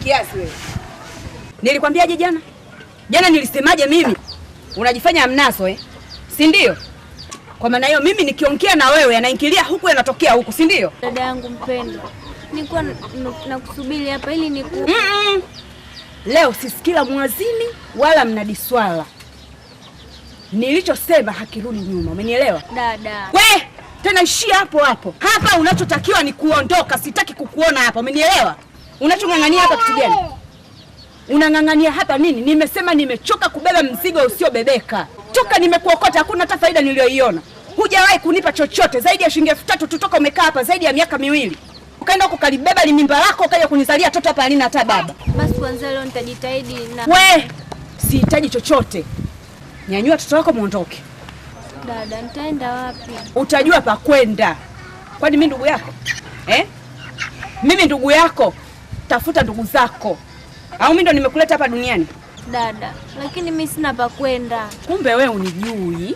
kiasi wewe. Nilikwambiaje jana? Jana nilisemaje mimi? Unajifanya mnaso si ndio? Kwa maana hiyo mimi nikiongea na wewe yanaingilia huku yanatokea huku, si ndio? Dada yangu mpendwa, nilikuwa nakusubiri hapa ili Leo sisikila mwazini wala mnadiswala. Nilichosema hakirudi nyuma, umenielewa? Dada. We, tena ishia hapo hapo. Hapa unachotakiwa ni kuondoka, sitaki kukuona hapa, umenielewa? Unachong'ang'ania hapa kitu gani? Unang'ang'ania hapa nini? Nimesema nimechoka kubeba mzigo usiobebeka. Toka nimekuokota hakuna hata faida niliyoiona. Hujawahi kunipa chochote zaidi ya shilingi 3000 tutoka umekaa hapa zaidi ya miaka 2. Ukaenda huko kalibeba limimba lako ukaja kunizalia toto hapa halina hata baba. Basi kwanza leo nitajitahidi na we, sihitaji chochote. Nyanyua toto wako muondoke. Dada, nitaenda wapi? Utajua pa kwenda. Kwani mimi ndugu yako? Mimi ndugu yako? Tafuta ndugu zako. Au mimi ndo nimekuleta hapa duniani? Dada, lakini mimi sina pa kwenda. Kumbe wewe unijui.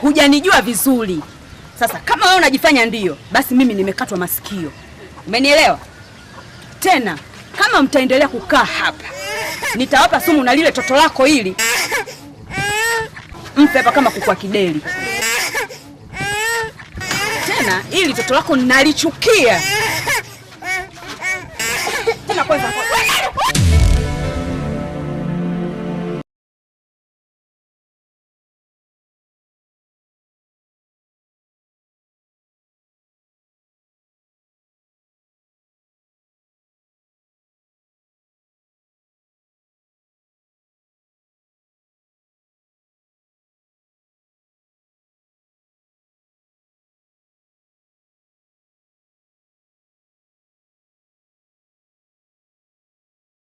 Hujanijua vizuri. Sasa kama wewe unajifanya ndio, basi mimi nimekatwa masikio. Umenielewa? Tena kama mtaendelea kukaa hapa, nitawapa sumu na lile toto lako hili. Mpe hapa kama kukua kideli. Tena ili toto lako nalichukia. Tena kwanza